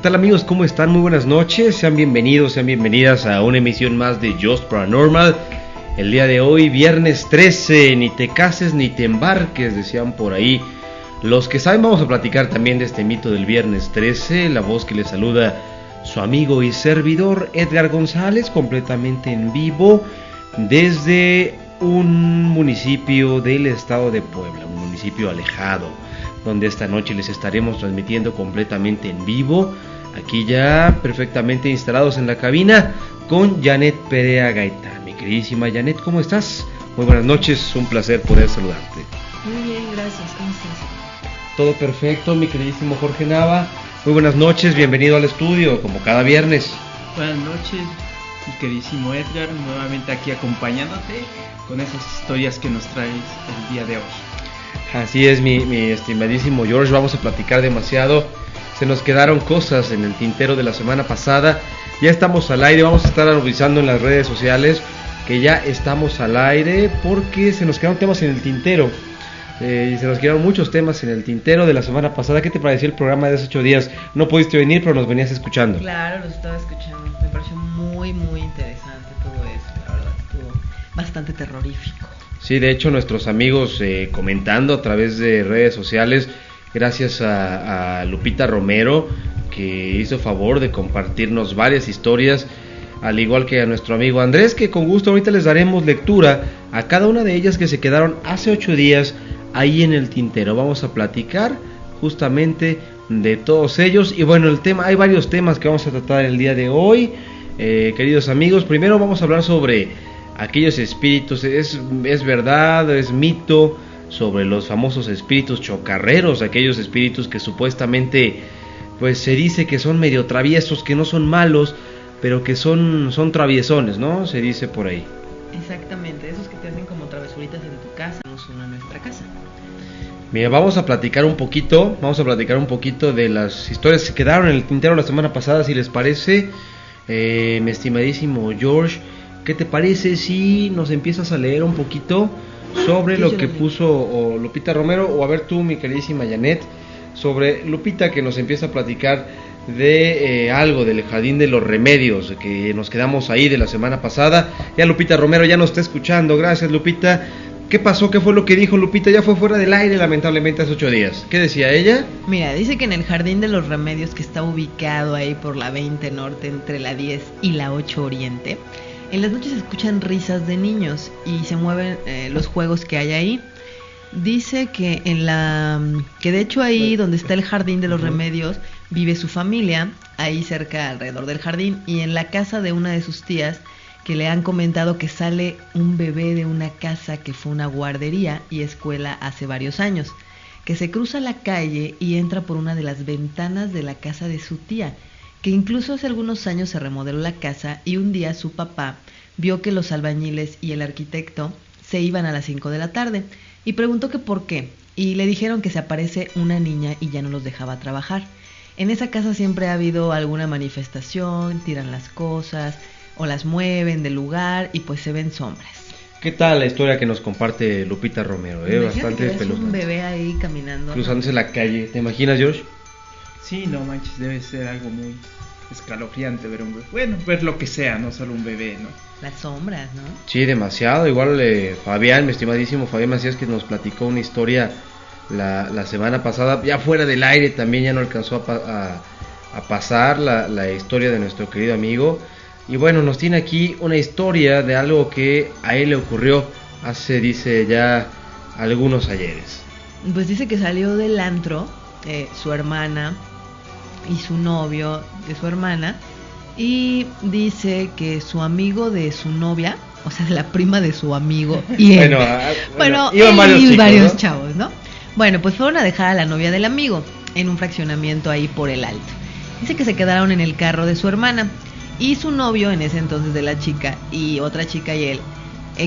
tal amigos? ¿Cómo están? Muy buenas noches, sean bienvenidos, sean bienvenidas a una emisión más de Just Paranormal. El día de hoy, viernes 13, ni te cases ni te embarques, decían por ahí. Los que saben, vamos a platicar también de este mito del viernes 13, la voz que les saluda su amigo y servidor Edgar González, completamente en vivo desde un municipio del estado de Puebla, un municipio alejado, donde esta noche les estaremos transmitiendo completamente en vivo, aquí ya perfectamente instalados en la cabina con Janet Perea Gaitán. Mi queridísima Janet, ¿cómo estás? Muy buenas noches, un placer poder saludarte. Muy bien, gracias, ¿cómo estás? Todo perfecto, mi queridísimo Jorge Nava. Muy buenas noches, bienvenido al estudio, como cada viernes. Buenas noches, mi queridísimo Edgar, nuevamente aquí acompañándote con esas historias que nos traes el día de hoy. Así es, mi estimadísimo George, vamos a platicar demasiado. Se nos quedaron cosas en el tintero de la semana pasada. Ya estamos al aire, vamos a estar avisando en las redes sociales que ya estamos al aire porque se nos quedaron temas en el tintero. Y se nos quedaron muchos temas en el tintero de la semana pasada. ¿Qué te pareció el programa de hace 8 días? No pudiste venir, pero nos venías escuchando. Claro, los estaba escuchando. Me pareció muy, muy interesante todo eso. La verdad, estuvo bastante terrorífico. Sí, de hecho, nuestros amigos comentando a través de redes sociales, gracias a Lupita Romero, que hizo favor de compartirnos varias historias, al igual que a nuestro amigo Andrés, que con gusto ahorita les daremos lectura a cada una de ellas que se quedaron hace 8 días ahí en el tintero. Vamos a platicar justamente de todos ellos. Y bueno, el tema, hay varios temas que vamos a tratar el día de hoy, queridos amigos. Primero vamos a hablar sobre aquellos espíritus, es verdad, es mito, sobre los famosos espíritus chocarreros, aquellos espíritus que supuestamente pues se dice que son medio traviesos, que no son malos, pero que son traviesones, ¿no? Se dice por ahí. Exactamente, esos que te hacen como travesuritas en tu casa, no son en nuestra casa. Mira, vamos a platicar un poquito de las historias que quedaron en el tintero la semana pasada, si les parece. Mi estimadísimo George, ¿qué te parece si nos empiezas a leer un poquito sobre lo que puso Lupita Romero, o a ver tú, mi queridísima Janet, sobre Lupita, que nos empieza a platicar de algo del Jardín de los Remedios, que nos quedamos ahí de la semana pasada? Ya Lupita Romero ya nos está escuchando. Gracias, Lupita. ¿Qué pasó? ¿Qué fue lo que dijo Lupita? Ya fue fuera del aire lamentablemente hace 8 días. ¿Qué decía ella? Mira, dice que en el Jardín de los Remedios, que está ubicado ahí por la 20 Norte, entre la 10 y la 8 Oriente, en las noches se escuchan risas de niños y se mueven los juegos que hay ahí. Dice que que de hecho ahí donde está el Jardín de los Remedios vive su familia, ahí cerca alrededor del jardín, y en la casa de una de sus tías, que le han comentado que sale un bebé de una casa que fue una guardería y escuela hace varios años, que se cruza la calle y entra por una de las ventanas de la casa de su tía, que incluso hace algunos años se remodeló la casa, y un día su papá vio que los albañiles y el arquitecto se iban a las 5 de la tarde y preguntó que por qué, y le dijeron que se aparece una niña y ya no los dejaba trabajar. En esa casa siempre ha habido alguna manifestación, tiran las cosas o las mueven del lugar y pues se ven sombras. ¿Qué tal la historia que nos comparte Lupita Romero? Bastante espeluznante. Un bebé ahí caminando, cruzándose la calle. ¿Te imaginas, George? Sí, no manches, debe ser algo muy escalofriante ver un bebé. Bueno, ver lo que sea, no solo un bebé, ¿no? Las sombras, ¿no? Sí, demasiado. Igual Fabián, mi estimadísimo Fabián Macías, que nos platicó una historia la semana pasada, ya fuera del aire también, ya no alcanzó a pasar la historia de nuestro querido amigo. Y bueno, nos tiene aquí una historia de algo que a él le ocurrió hace, dice, ya algunos ayeres. Pues dice que salió del antro su hermana y su novio de su hermana, y dice que su amigo de su novia, o sea, la prima de su amigo, y él, bueno, iban varios chicos, varios ¿no? chavos, ¿no? Bueno, pues fueron a dejar a la novia del amigo en un fraccionamiento ahí por el Alto. Dice que se quedaron en el carro de su hermana y su novio en ese entonces de la chica, y otra chica y él,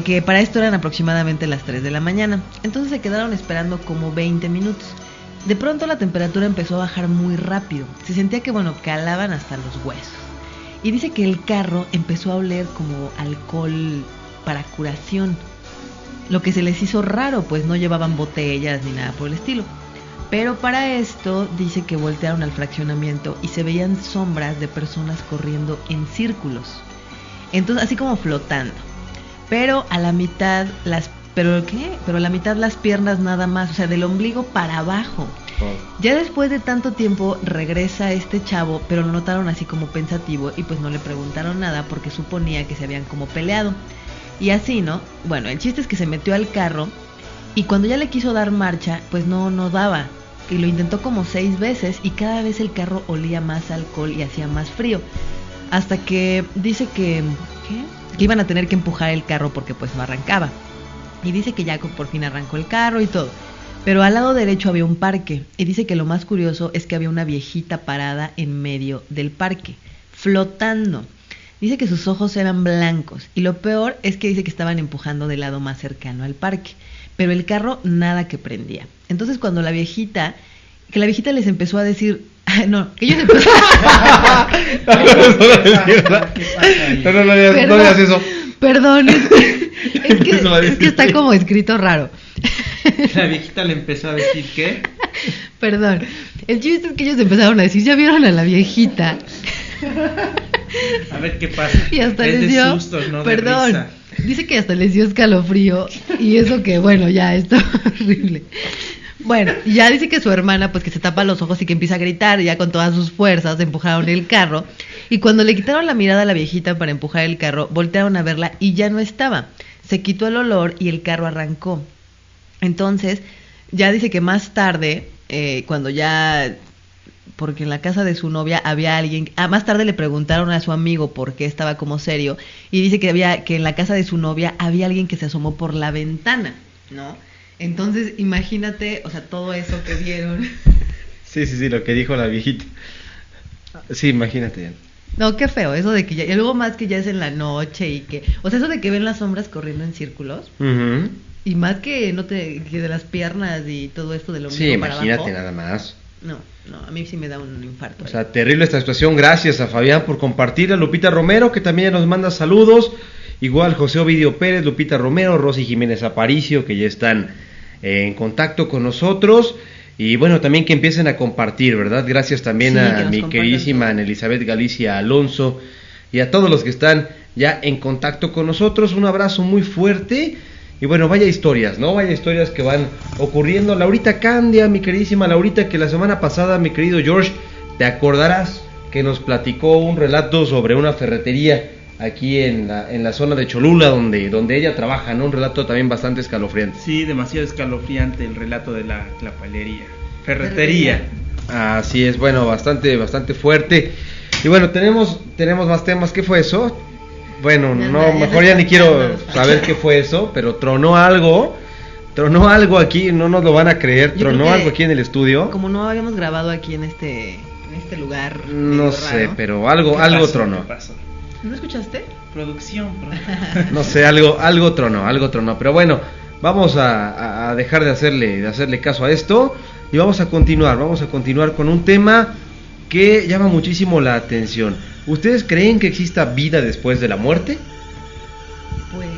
que para esto eran aproximadamente las 3 de la mañana. Entonces se quedaron esperando como 20 minutos. De pronto la temperatura empezó a bajar muy rápido. Se sentía que, calaban hasta los huesos. Y dice que el carro empezó a oler como alcohol para curación, lo que se les hizo raro, pues no llevaban botellas ni nada por el estilo. Pero para esto dice que voltearon al fraccionamiento y se veían sombras de personas corriendo en círculos. Entonces, así como flotando. Pero a la mitad Pero a la mitad las piernas nada más, o sea, del ombligo para abajo. Ya después de tanto tiempo regresa este chavo, pero lo notaron así como pensativo y pues no le preguntaron nada porque suponía que se habían como peleado. Y así, ¿no? Bueno, el chiste es que se metió al carro y cuando ya le quiso dar marcha, pues no daba. Y lo intentó como 6 veces y cada vez el carro olía más a alcohol y hacía más frío. Hasta que dice que iban a tener que empujar el carro porque pues no arrancaba. Y dice que ya por fin arrancó el carro y todo. Pero al lado derecho había un parque. Y dice que lo más curioso es que había una viejita parada en medio del parque, flotando. Dice que sus ojos eran blancos. Y lo peor es que dice que estaban empujando del lado más cercano al parque. Pero el carro nada que prendía. Entonces cuando la viejita les empezó a decir... No, que ellos empezaron... No digas eso. Perdón, es que está como escrito raro. La viejita le empezó a decir ¿qué? Perdón, el chiste es que ellos empezaron a decir, ¿ya vieron a la viejita? A ver qué pasa. Y hasta les dio, sustos, no perdón, de risa. Dice que hasta les dio escalofrío. Y eso que, bueno, ya, esto horrible. Bueno, ya dice que su hermana pues que se tapa los ojos y que empieza a gritar, y ya con todas sus fuerzas empujaron el carro. Y cuando le quitaron la mirada a la viejita para empujar el carro, voltearon a verla y ya no estaba. Se quitó el olor y el carro arrancó. Entonces, ya dice que más tarde, cuando ya... Porque en la casa de su novia había alguien... más tarde le preguntaron a su amigo por qué estaba como serio. Y dice que en la casa de su novia había alguien que se asomó por la ventana, ¿no? Entonces, imagínate, o sea, todo eso que vieron. Sí, lo que dijo la viejita. Sí, imagínate. No, qué feo, eso de que ya... Y luego más que ya es en la noche y que... O sea, eso de que ven las sombras corriendo en círculos. Uh-huh. Y más que que de las piernas y todo esto de lo mismo para abajo. Sí, imagínate nada más. No, a mí sí me da un infarto. O sea, terrible esta situación. Gracias a Fabián por compartir. A Lupita Romero, que también nos manda saludos. Igual José Ovidio Pérez, Lupita Romero, Rosy Jiménez Aparicio, que ya están en contacto con nosotros. Y bueno, también que empiecen a compartir, ¿verdad? Gracias también a mi queridísima Ana Elizabeth Galicia Alonso y a todos los que están ya en contacto con nosotros. Un abrazo muy fuerte. Y bueno, vaya historias, ¿no? Vaya historias que van ocurriendo. Laurita Candia, mi queridísima Laurita, que la semana pasada, mi querido George, te acordarás que nos platicó un relato sobre una ferretería aquí en la zona de Cholula, donde ella trabaja, ¿no? Un relato también bastante escalofriante. Sí, demasiado escalofriante el relato de la palería. Ferretería. Así es, bueno, bastante fuerte. Y bueno, tenemos más temas. ¿Qué fue eso? Bueno, no, mejor ya ni quiero saber qué fue eso, pero tronó algo aquí, no nos lo van a creer, tronó algo aquí en el estudio. Como no habíamos grabado aquí en este lugar. No sé, raro, pero algo tronó. ¿Qué pasó? ¿No escuchaste? Producción. No sé, algo tronó, pero bueno, vamos a dejar de hacerle caso a esto y vamos a continuar con un tema que llama muchísimo la atención. ¿Ustedes creen que exista vida después de la muerte? Pues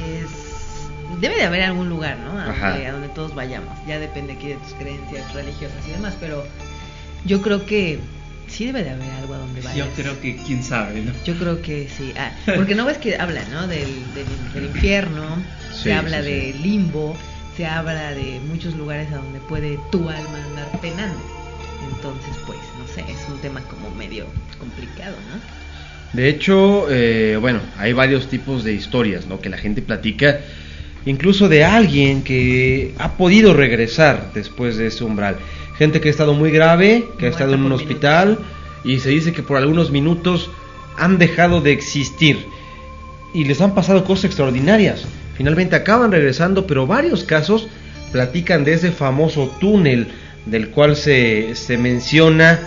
debe de haber algún lugar, ¿no? A donde todos vayamos. Ya depende aquí de tus creencias religiosas y demás, pero yo creo que sí debe de haber algo a donde vayas. Yo creo que quién sabe, ¿no? Yo creo que sí. Porque no ves que habla, ¿no? Del infierno, se habla de limbo, se habla de muchos lugares a donde puede tu alma andar penando. Entonces, pues, no sé, es un tema como medio complicado, ¿no? De hecho, bueno, hay varios tipos de historias, ¿no? Que la gente platica, incluso de alguien que ha podido regresar después de ese umbral. Gente que ha estado muy grave, que ha estado en un hospital y se dice que por algunos minutos han dejado de existir y les han pasado cosas extraordinarias. Finalmente acaban regresando, pero varios casos platican de ese famoso túnel del cual se menciona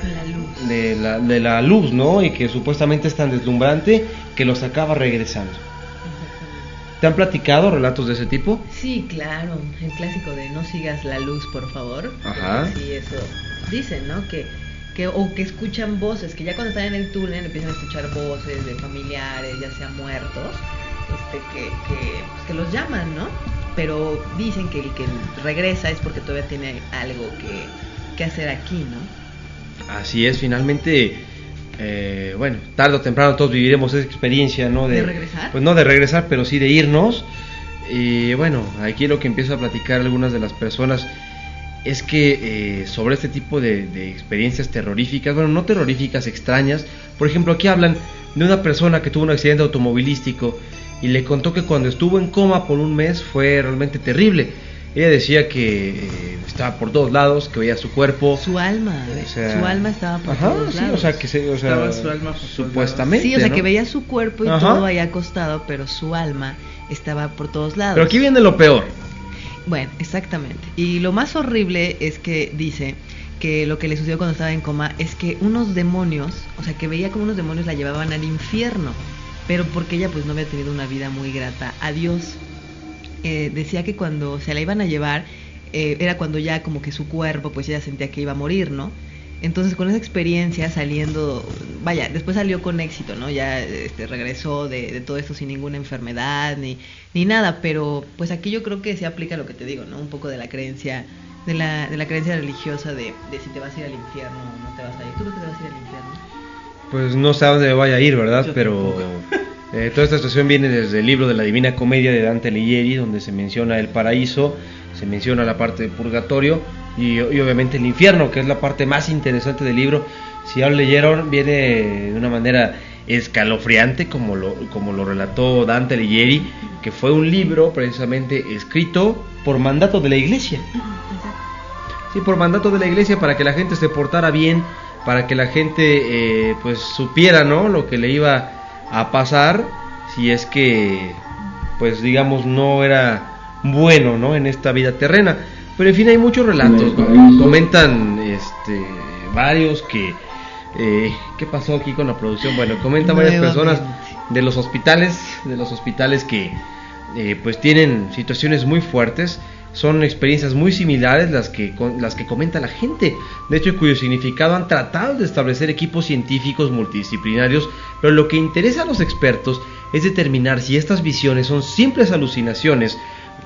de la luz, ¿no? Y que supuestamente es tan deslumbrante que los acaba regresando. ¿Te han platicado relatos de ese tipo? Sí, claro, el clásico de no sigas la luz, por favor. Ajá. Sí, eso dicen, ¿no? Que escuchan voces, que ya cuando están en el túnel empiezan a escuchar voces de familiares, ya sea muertos, que los llaman, ¿no? Pero dicen que el que regresa es porque todavía tiene algo qué hacer aquí, ¿no? Así es, finalmente, bueno, tarde o temprano todos viviremos esa experiencia, ¿no? ¿De regresar? Pues no de regresar, pero sí de irnos. Y bueno, aquí lo que empiezo a platicar algunas de las personas es que sobre este tipo de experiencias terroríficas, bueno, no terroríficas, extrañas. Por ejemplo, aquí hablan de una persona que tuvo un accidente automovilístico y le contó que cuando estuvo en coma por un mes fue realmente terrible. Ella decía que estaba por todos lados, que veía su cuerpo, su alma, o sea, su alma estaba por todos lados. O sea, que estaba su alma por supuestamente. Sí, o sea, ¿no? que veía su cuerpo y todo ahí acostado, pero su alma estaba por todos lados. Pero aquí viene lo peor. Bueno, exactamente. Y lo más horrible es que dice que lo que le sucedió cuando estaba en coma es que unos demonios, o sea, que veía como unos demonios la llevaban al infierno, pero porque ella pues no había tenido una vida muy grata a Dios. Decía que cuando se la iban a llevar era cuando ya como que su cuerpo, pues ella sentía que iba a morir, ¿no? Entonces con esa experiencia saliendo, vaya, después salió con éxito, ¿no? Ya regresó de todo esto sin ninguna enfermedad ni nada, pero pues aquí yo creo que se aplica lo que te digo, ¿no? Un poco de la creencia, de la creencia religiosa de si te vas a ir al infierno o no te vas a ir. ¿Tú no te vas a ir al infierno? Pues no sé a dónde me vaya a ir, ¿verdad? Yo pero toda esta situación viene desde el libro de la Divina Comedia de Dante Alighieri, donde se menciona el paraíso, se menciona la parte del purgatorio y obviamente el infierno, que es la parte más interesante del libro. Si ya lo leyeron, viene de una manera escalofriante, como lo relató Dante Alighieri, que fue un libro precisamente escrito por mandato de la iglesia. Sí, por mandato de la iglesia, para que la gente se portara bien, para que la gente pues supiera, ¿no?, lo que le iba a pasar si es que, pues digamos, no era bueno, ¿no?, en esta vida terrena. Pero en fin, hay muchos relatos, ¿no? Comentan varios que ¿qué pasó aquí con la producción? Bueno, comentan varias personas de los hospitales que pues tienen situaciones muy fuertes. Son experiencias muy similares las que comenta la gente, de hecho, cuyo significado han tratado de establecer equipos científicos multidisciplinarios, pero lo que interesa a los expertos es determinar si estas visiones son simples alucinaciones,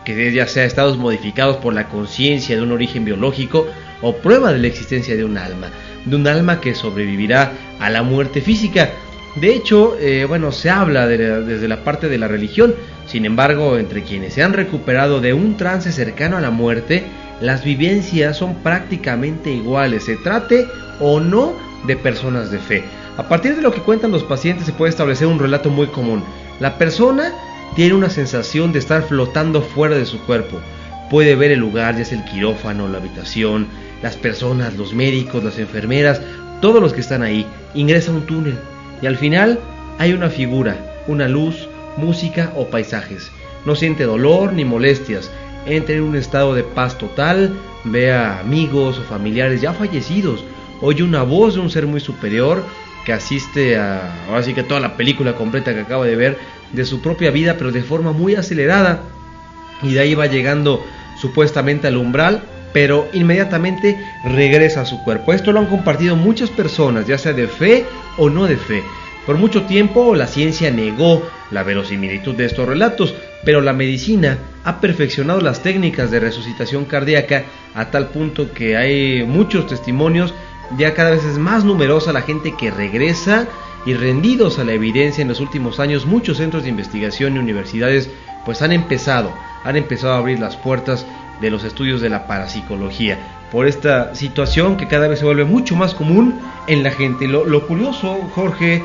que ya sea estados modificados por la conciencia de un origen biológico, o prueba de la existencia de un alma que sobrevivirá a la muerte física. De hecho, bueno, se habla desde la parte de la religión. Sin embargo, entre quienes se han recuperado de un trance cercano a la muerte, las vivencias son prácticamente iguales, se trate o no de personas de fe. A partir de lo que cuentan los pacientes se puede establecer un relato muy común. La persona tiene una sensación de estar flotando fuera de su cuerpo. Puede ver el lugar, ya sea el quirófano, la habitación, las personas, los médicos, las enfermeras, todos los que están ahí. Ingresa a un túnel y al final hay una figura, una luz, música o paisajes. No siente dolor ni molestias, entra en un estado de paz total, ve a amigos o familiares ya fallecidos, oye una voz de un ser muy superior que asiste a, ahora sí que toda la película completa que acaba de ver de su propia vida, pero de forma muy acelerada, y de ahí va llegando supuestamente al umbral, pero inmediatamente regresa a su cuerpo. Esto lo han compartido muchas personas, ya sea de fe o no de fe. Por mucho tiempo la ciencia negó la verosimilitud de estos relatos, pero la medicina ha perfeccionado las técnicas de resucitación cardíaca a tal punto que hay muchos testimonios. Ya cada vez es más numerosa la gente que regresa, y rendidos a la evidencia en los últimos años, muchos centros de investigación y universidades pues han empezado a abrir las puertas de los estudios de la parapsicología por esta situación que cada vez se vuelve mucho más común en la gente. Lo curioso, Jorge,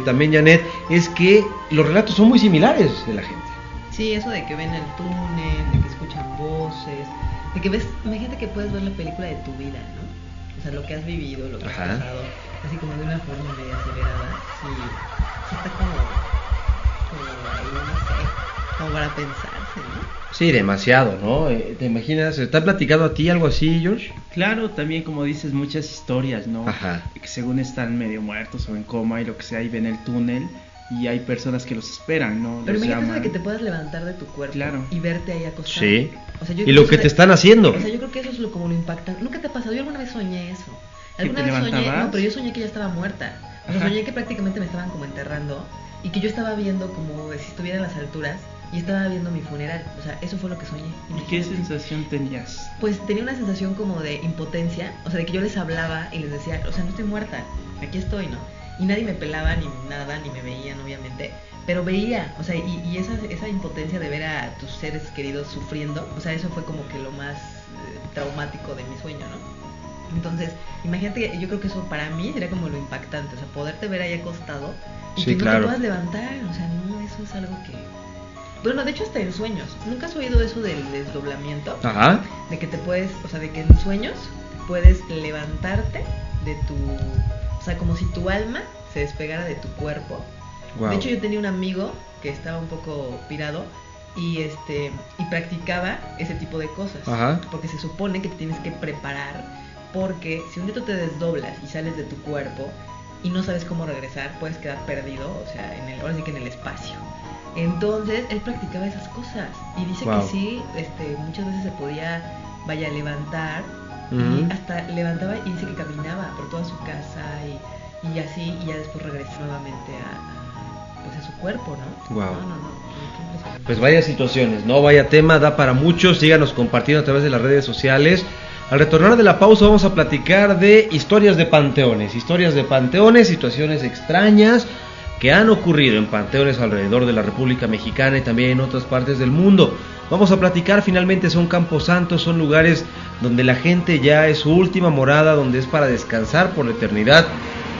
también Janet, es que los relatos son muy similares de la gente. Sí, eso de que ven el túnel, de que escuchan voces, de que ves, imagínate que puedes ver la película de tu vida, ¿no? O sea, lo que has vivido, lo que has pasado, así como de una forma medio acelerada. Sí está como ahí, no sé, como para pensarse, ¿no? Sí, demasiado, ¿no? ¿Te imaginas? ¿Te ha platicado a ti algo así, George? Claro, también como dices, muchas historias, ¿no? Ajá. Que según están medio muertos o en coma y lo que sea, y ven el túnel y hay personas que los esperan, ¿no? Pero los imagínate llaman. Que te puedas levantar de tu cuerpo, claro, y verte ahí acostado. Sí. O sea, yo y lo que te están haciendo. O sea, yo creo que eso es como lo impactante. ¿Nunca te ha pasado? Yo alguna vez soñé eso. Alguna ¿Que te vez soñé, levantabas? no, pero yo soñé que ya estaba muerta. O sea, soñé que prácticamente me estaban como enterrando y que yo estaba viendo como si estuviera en las alturas y estaba viendo mi funeral. O sea, eso fue lo que soñé. ¿Y qué sensación tenías? Pues tenía una sensación como de impotencia, o sea, de que yo les hablaba y les decía, o sea, no estoy muerta, aquí estoy, ¿no? Y nadie me pelaba ni nada, ni me veían, obviamente, pero veía, o sea, y esa impotencia de ver a tus seres queridos sufriendo, o sea, eso fue como que lo más traumático de mi sueño, ¿no? Entonces, imagínate, yo creo que eso para mí sería como lo impactante, o sea, poderte ver ahí acostado y Sí, que no claro. te puedas levantar, o sea, no, eso es algo que... Bueno, de hecho hasta en sueños, ¿nunca has oído eso del desdoblamiento? Ajá. De que te puedes, o sea, de que en sueños puedes levantarte de tu... O sea, como si tu alma se despegara de tu cuerpo. Wow. De hecho, yo tenía un amigo que estaba un poco pirado y practicaba ese tipo de cosas. Ajá. Porque se supone que te tienes que preparar, porque si un día tú te desdoblas y sales de tu cuerpo y no sabes cómo regresar, puedes quedar perdido, o sea, ahora sí que en el espacio. Entonces, él practicaba esas cosas y dice Wow. que sí, muchas veces se podía, levantar, Ujú. y hasta levantaba y dice que caminaba por toda su casa y así, y ya después regresó nuevamente pues a su cuerpo, ¿no? Wow. No, qué impresionante. Pues vaya situaciones, ¿no? Vaya tema, da para mucho. Síganos compartiendo a través de las redes sociales. Al retornar de la pausa vamos a platicar de historias de panteones, situaciones extrañas que han ocurrido en panteones alrededor de la República Mexicana y también en otras partes del mundo. Vamos a platicar, finalmente son camposantos, son lugares donde la gente ya es su última morada, donde es para descansar por la eternidad,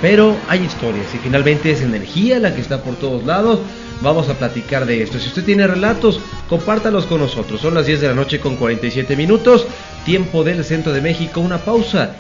pero hay historias y finalmente es energía la que está por todos lados. Vamos a platicar de esto. Si usted tiene relatos, compártalos con nosotros. Son las 10 de la noche con 47 minutos, tiempo del centro de México, una pausa.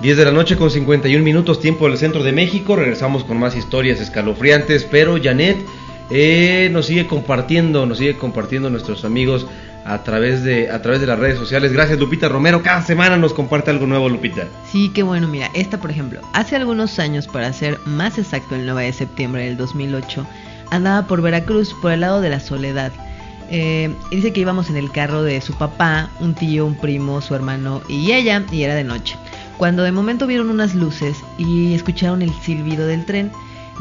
Diez de la noche con 51 minutos, tiempo del centro de México. Regresamos con más historias escalofriantes, pero Janet nos sigue compartiendo nuestros amigos a través de las redes sociales. Gracias, Lupita Romero, cada semana nos comparte algo nuevo, Lupita. Sí, qué bueno. Mira, esta por ejemplo, hace algunos años, para ser más exacto, el 9 de septiembre del 2008, andaba por Veracruz, por el lado de la Soledad. Y dice que íbamos en el carro de su papá, un tío, un primo, su hermano y ella, y era de noche, cuando de momento vieron unas luces y escucharon el silbido del tren.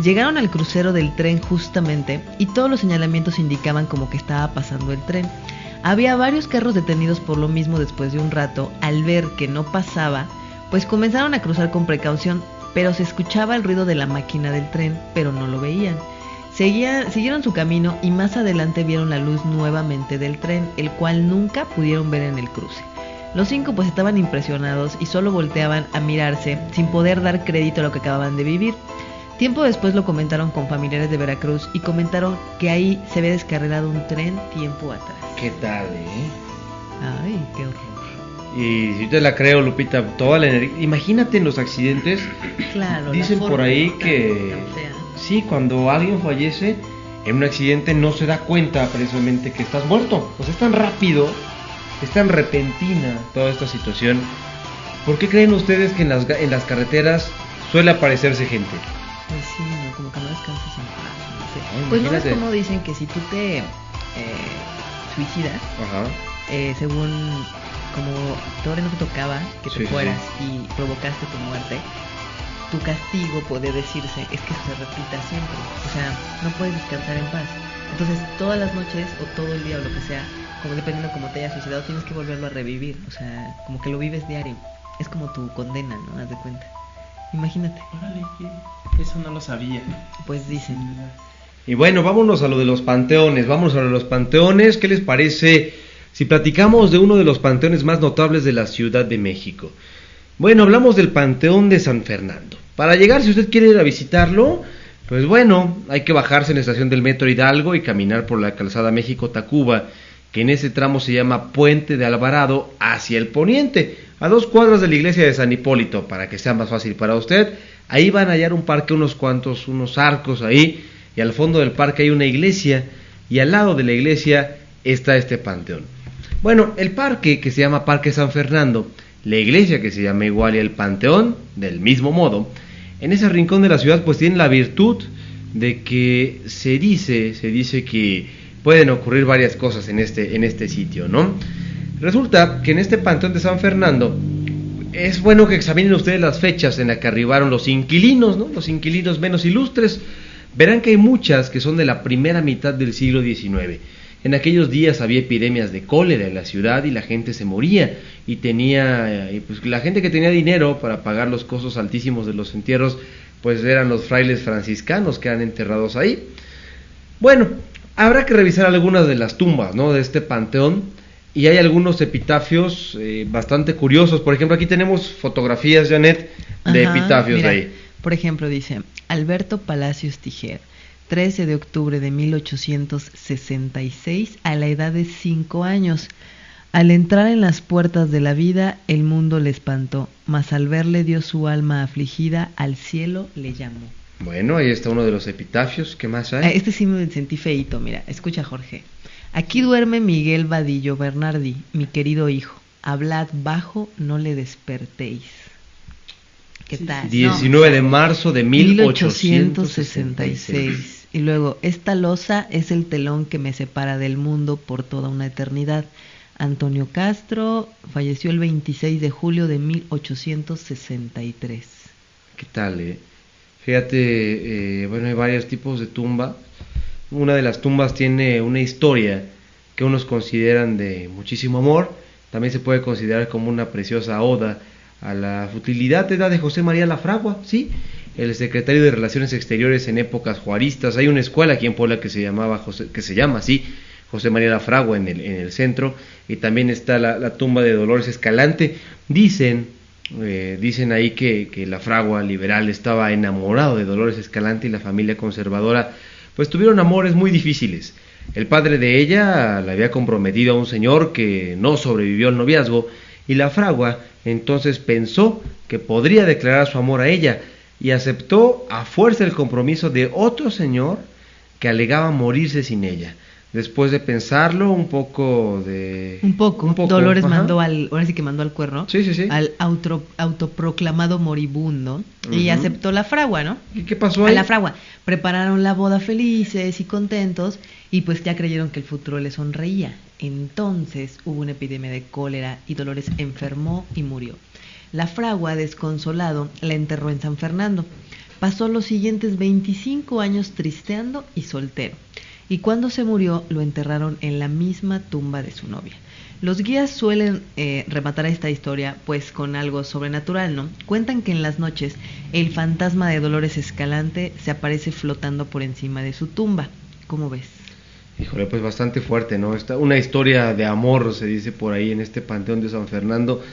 Llegaron al crucero del tren justamente y todos los señalamientos indicaban como que estaba pasando el tren. Había varios carros detenidos por lo mismo. Después de un rato, al ver que no pasaba, pues comenzaron a cruzar con precaución, pero se escuchaba el ruido de la máquina del tren, pero no lo veían. Siguieron su camino y más adelante vieron la luz nuevamente del tren, el cual nunca pudieron ver en el cruce. Los 5 pues estaban impresionados y solo volteaban a mirarse sin poder dar crédito a lo que acababan de vivir. Tiempo después lo comentaron con familiares de Veracruz y comentaron que ahí se había descarrilado un tren tiempo atrás. ¿Qué tal, Ay, qué horror. Y si te la creo, Lupita, toda la energía. Imagínate en los accidentes. Claro. Dicen por ahí que sí, cuando alguien fallece en un accidente no se da cuenta precisamente que estás muerto. O sea, es tan rápido, es tan repentina toda esta situación. ¿Por qué creen ustedes que en las carreteras suele aparecerse gente? Pues sí, ¿no? Como que no descansas en paz, no sé. Ay, Pues no es imagínate. como dicen que si tú te suicidas, Ajá. según como todavía no te tocaba que te Sí, sí, fueras y provocaste tu muerte, tu castigo puede decirse es que se repita siempre, o sea, no puedes descansar en paz. Entonces todas las noches o todo el día o lo que sea, como dependiendo de cómo te hayas suicidado, tienes que volverlo a revivir, o sea, como que lo vives diario. Es como tu condena, ¿no? Haz de cuenta. Imagínate. Órale, que eso no lo sabía. Pues dicen. Y bueno, vámonos a lo de los panteones. Vamos a lo de los panteones. ¿Qué les parece si platicamos de uno de los panteones más notables de la Ciudad de México? Bueno, hablamos del Panteón de San Fernando. Para llegar, si usted quiere ir a visitarlo, pues bueno, hay que bajarse en la estación del Metro Hidalgo y caminar por la calzada México-Tacuba, que en ese tramo se llama Puente de Alvarado, hacia el poniente, a 2 cuadras de la iglesia de San Hipólito, para que sea más fácil para usted. Ahí van a hallar un parque, unos arcos ahí, y al fondo del parque hay una iglesia, y al lado de la iglesia está este panteón. Bueno, el parque, que se llama Parque San Fernando, la iglesia, que se llama igual, y el panteón, del mismo modo, en ese rincón de la ciudad pues tienen la virtud de que se dice que pueden ocurrir varias cosas en este sitio, ¿no? Resulta que en este Panteón de San Fernando es bueno que examinen ustedes las fechas en las que arribaron los inquilinos, ¿no? Los inquilinos menos ilustres. Verán que hay muchas que son de la primera mitad del siglo XIX. En aquellos días había epidemias de cólera en la ciudad y la gente se moría, y pues la gente que tenía dinero para pagar los costos altísimos de los entierros, pues eran los frailes franciscanos que eran enterrados ahí. Bueno, habrá que revisar algunas de las tumbas, ¿no?, de este panteón, y hay algunos epitafios bastante curiosos. Por ejemplo, aquí tenemos fotografías, Janet, de epitafios mira, de ahí. Por ejemplo, dice Alberto Palacios Tijer, 13 de octubre de 1866, a la edad de 5 años. Al entrar en las puertas de la vida, el mundo le espantó, mas al verle dio su alma afligida, al cielo le llamó. Bueno, ahí está uno de los epitafios. ¿Qué más hay? Este sí me sentí feíto, mira, escucha, Jorge. Aquí duerme Miguel Vadillo Bernardi, mi querido hijo. Hablad bajo, no le despertéis. ¿Qué tal? 19 de marzo de 1866. Y luego, esta losa es el telón que me separa del mundo por toda una eternidad. Antonio Castro falleció el 26 de julio de 1863. ¿Qué tal, Fíjate, bueno, hay varios tipos de tumba. Una de las tumbas tiene una historia que unos consideran de muchísimo amor. También se puede considerar como una preciosa oda a la futilidad de José María Lafragua, ¿sí? El secretario de Relaciones Exteriores en épocas juaristas. Hay una escuela aquí en Puebla que se llama así, José María Lafragua en el centro, y también está la tumba de Dolores Escalante. Dicen ahí que Lafragua liberal estaba enamorado de Dolores Escalante, y la familia conservadora pues tuvieron amores muy difíciles. El padre de ella la había comprometido a un señor que no sobrevivió al noviazgo, y Lafragua entonces pensó que podría declarar su amor a ella, y aceptó a fuerza el compromiso de otro señor que alegaba morirse sin ella. Después de pensarlo un poco, Dolores ajá, ahora sí que mandó al cuerno, sí. al autoproclamado moribundo, y aceptó la fragua, ¿no? ¿Y qué pasó ahí? A la fragua. Prepararon la boda felices y contentos, y pues ya creyeron que el futuro les sonreía. Entonces hubo una epidemia de cólera y Dolores enfermó y murió. La fragua, desconsolado, la enterró en San Fernando. Pasó los siguientes 25 años tristeando y soltero. Y cuando se murió, lo enterraron en la misma tumba de su novia. Los guías suelen rematar esta historia pues con algo sobrenatural, ¿no? Cuentan que en las noches el fantasma de Dolores Escalante se aparece flotando por encima de su tumba. ¿Cómo ves? Híjole, pues bastante fuerte, ¿no? Una historia de amor, se dice por ahí en este Panteón de San Fernando,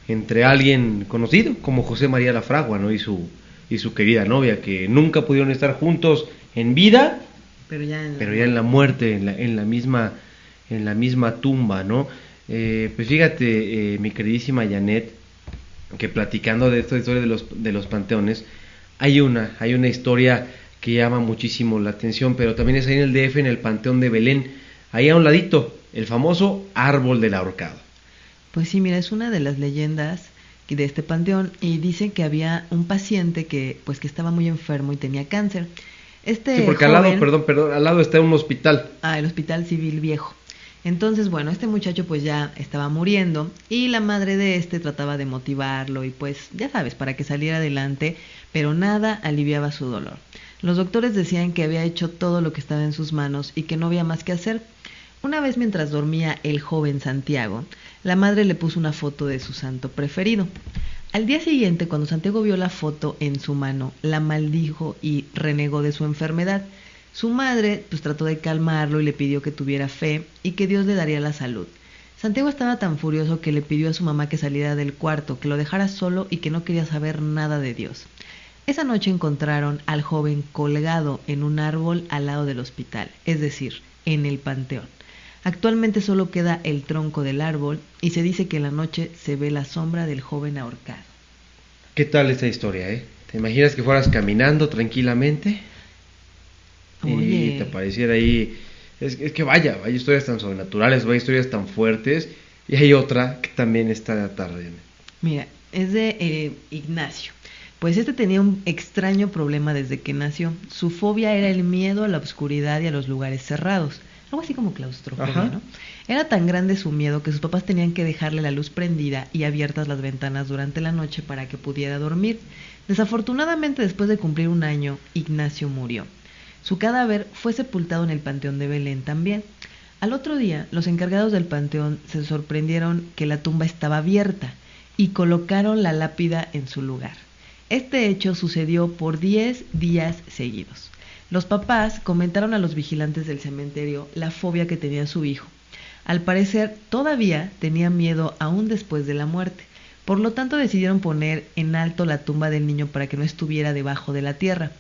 entre alguien conocido como José María Lafragua, ¿no? Y su querida novia, que nunca pudieron estar juntos en vida, pero ya en la muerte, en la misma tumba, ¿no? Pues fíjate, mi queridísima Janet, que platicando de esta historia de los panteones, hay una historia que llama muchísimo la atención, pero también es ahí en el DF, en el Panteón de Belén, ahí a un ladito, el famoso árbol del ahorcado. Pues sí, mira, es una de las leyendas de este panteón y dicen que había un paciente que estaba muy enfermo y tenía cáncer. Sí, porque joven, al lado, al lado está un hospital. El Hospital Civil Viejo. Entonces, bueno, este muchacho pues ya estaba muriendo y la madre de trataba de motivarlo y pues ya sabes, para que saliera adelante, pero nada aliviaba su dolor. Los doctores decían que había hecho todo lo que estaba en sus manos y que no había más que hacer. Una vez mientras dormía el joven Santiago, la madre le puso una foto de su santo preferido. Al día siguiente, cuando Santiago vio la foto en su mano, la maldijo y renegó de su enfermedad. Su madre pues trató de calmarlo y le pidió que tuviera fe y que Dios le daría la salud. Santiago estaba tan furioso que le pidió a su mamá que saliera del cuarto, que lo dejara solo y que no quería saber nada de Dios. Esa noche encontraron al joven colgado en un árbol al lado del hospital, es decir, en el panteón. Actualmente solo queda el tronco del árbol y se dice que en la noche se ve la sombra del joven ahorcado. ¿Qué tal esta historia, ¿Te imaginas que fueras caminando tranquilamente y te apareciera ahí? Es que vaya historias tan sobrenaturales, vaya historias tan fuertes, y hay otra que también está de tarde. Mira, es de Ignacio. Pues tenía un extraño problema desde que nació. Su fobia era el miedo a la oscuridad y a los lugares cerrados. Algo así como claustrofobia, ¿no? Era tan grande su miedo que sus papás tenían que dejarle la luz prendida y abiertas las ventanas durante la noche para que pudiera dormir. Desafortunadamente, después de cumplir 1 año, Ignacio murió. Su cadáver fue sepultado en el Panteón de Belén también. Al otro día, los encargados del panteón se sorprendieron que la tumba estaba abierta y colocaron la lápida en su lugar. Este hecho sucedió por 10 días seguidos. Los papás comentaron a los vigilantes del cementerio la fobia que tenía su hijo. Al parecer, todavía tenía miedo aún después de la muerte. Por lo tanto, decidieron poner en alto la tumba del niño para que no estuviera debajo de la tierra.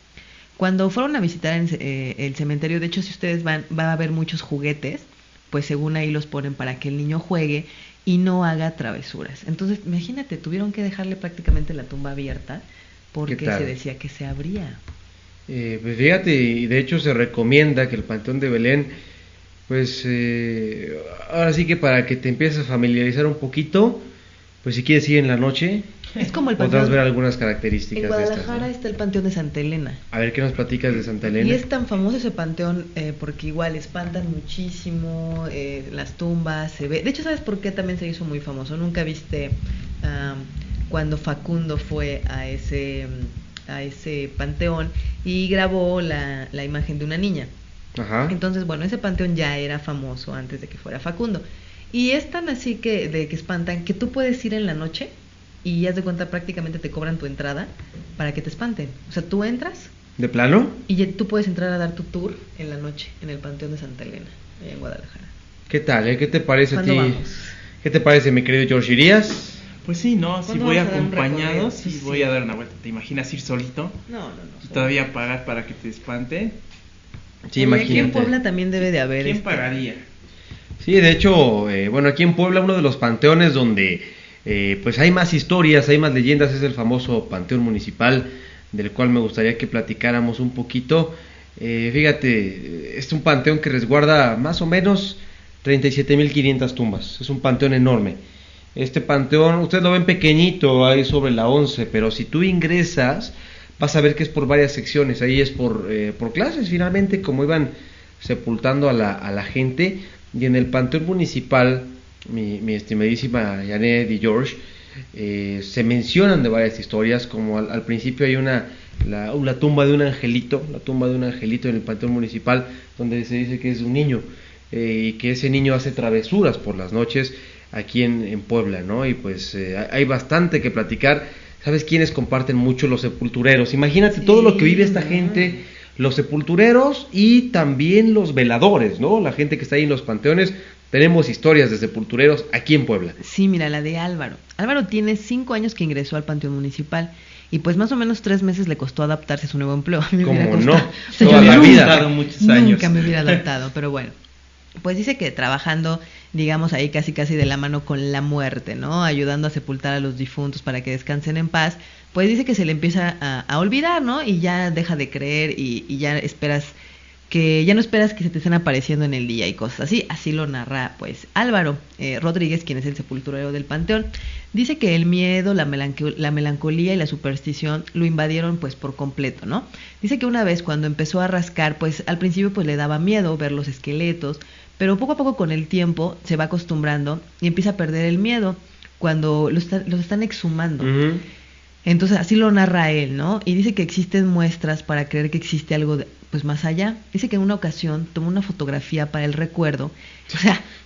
Cuando fueron a visitar el cementerio, de hecho, si ustedes va a haber muchos juguetes, pues según ahí los ponen para que el niño juegue y no haga travesuras. Entonces, imagínate, tuvieron que dejarle prácticamente la tumba abierta porque se decía que se abría. Pues fíjate, y de hecho se recomienda que el Panteón de Belén, pues ahora sí que para que te empieces a familiarizar un poquito, pues si quieres ir en la noche, es como el podrás ver algunas características. En Guadalajara de estas, ¿no? Está el Panteón de Santa Elena. A ver, ¿qué nos platicas de Santa Elena? Y es tan famoso ese panteón porque igual espantan muchísimo, las tumbas, se ve. De hecho, ¿sabes por qué también se hizo muy famoso? Nunca viste cuando Facundo fue a ese panteón y grabó la imagen de una niña. Ajá. Entonces, bueno, ese panteón ya era famoso antes de que fuera Facundo. Y es tan así de que espantan que tú puedes ir en la noche y haz de cuenta prácticamente te cobran tu entrada para que te espanten. O sea, tú entras. ¿De plano? Y ya tú puedes entrar a dar tu tour en la noche en el Panteón de Santa Elena, en Guadalajara. ¿Qué tal? ¿Qué te parece a ti? Vamos? ¿Qué te parece, mi querido George? ¿Irías? Pues sí, ¿no? Si voy acompañado, sí voy sí. a dar una vuelta. ¿Te imaginas ir solito? No. Y todavía pagar para que te espante. Sí, imagínate. Aquí en Puebla también debe de haber. ¿Quién pagaría? Sí, de hecho, bueno, aquí en Puebla uno de los panteones donde pues hay más historias, hay más leyendas, es el famoso Panteón Municipal, del cual me gustaría que platicáramos un poquito. Fíjate, es un panteón que resguarda más o menos 37.500 tumbas, es un panteón enorme. Este panteón, ustedes lo ven pequeñito, ahí sobre la 11, pero si tú ingresas, vas a ver que es por varias secciones, ahí es por clases finalmente, como iban sepultando a la gente. Y en el Panteón Municipal, mi estimadísima Janet y George, se mencionan de varias historias, como al principio hay la tumba de un angelito, en el Panteón Municipal, donde se dice que es un niño, y que ese niño hace travesuras por las noches aquí en Puebla, ¿no? Y pues hay bastante que platicar. ¿Sabes quiénes comparten mucho? Los sepultureros. Imagínate todo lo que vive esta gente, los sepultureros y también los veladores, ¿no? La gente que está ahí en los panteones. Tenemos historias de sepultureros aquí en Puebla. Sí, mira, la de Álvaro. Álvaro tiene 5 años que ingresó al Panteón Municipal y pues más o menos 3 meses le costó adaptarse a su nuevo empleo. ¿Cómo no? O sea, Toda la vida. Muchos años. Nunca me hubiera adaptado, pero bueno. pues dice que trabajando, digamos, ahí casi de la mano con la muerte, ¿no? Ayudando a sepultar a los difuntos para que descansen en paz, pues dice que se le empieza a olvidar, ¿no? Y ya deja de creer y ya no esperas que se te estén apareciendo en el día y cosas así lo narra pues Álvaro Rodríguez, quien es el sepulturero del panteón. Dice que el miedo, la melancolía y la superstición lo invadieron pues por completo, ¿no? Dice que una vez cuando empezó a rascar, pues al principio pues le daba miedo ver los esqueletos, pero poco a poco con el tiempo se va acostumbrando y empieza a perder el miedo cuando los están exhumando. Uh-huh. Entonces así lo narra él, ¿no? Y dice que existen muestras para creer que existe algo pues más allá. Dice que en una ocasión tomó una fotografía para el recuerdo.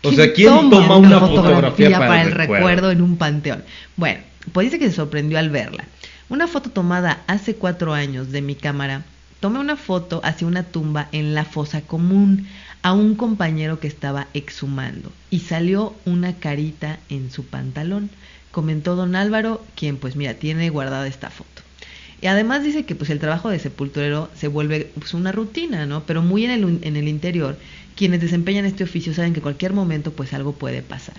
O sea, ¿quién toma una fotografía para el recuerdo en un panteón? Bueno, pues dice que se sorprendió al verla. Una foto tomada hace 4 años de mi cámara. Tomé una foto hacia una tumba en la fosa común a un compañero que estaba exhumando y salió una carita en su pantalón, comentó don Álvaro, quien pues mira, tiene guardada esta foto. Y además dice que pues el trabajo de sepulturero se vuelve pues una rutina, ¿no? Pero muy en el interior, quienes desempeñan este oficio saben que en cualquier momento pues algo puede pasar.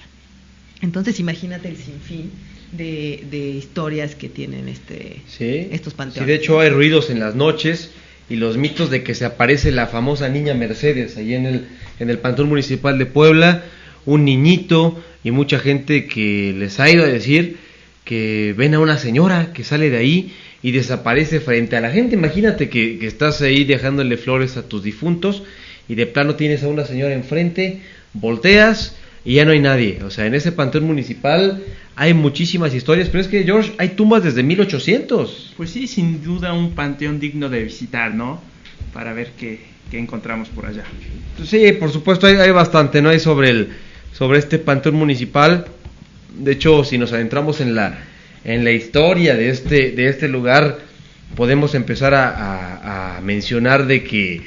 Entonces imagínate el sinfín de historias que tienen estos panteones. Sí, de hecho hay ruidos en las noches y los mitos de que se aparece la famosa niña Mercedes ahí en el Panteón Municipal de Puebla, un niñito y mucha gente que les ha ido a decir que ven a una señora que sale de ahí y desaparece frente a la gente. Imagínate que estás ahí dejándole flores a tus difuntos y de plano tienes a una señora enfrente, volteas y ya no hay nadie. O sea, en ese panteón municipal hay muchísimas historias, pero es que, George, hay tumbas desde 1800. Pues sí, sin duda un panteón digno de visitar, ¿no? Para ver qué encontramos por allá. Sí, por supuesto, hay bastante, ¿no? Hay sobre este panteón municipal. De hecho, si nos adentramos en la historia de este lugar, podemos empezar a mencionar de que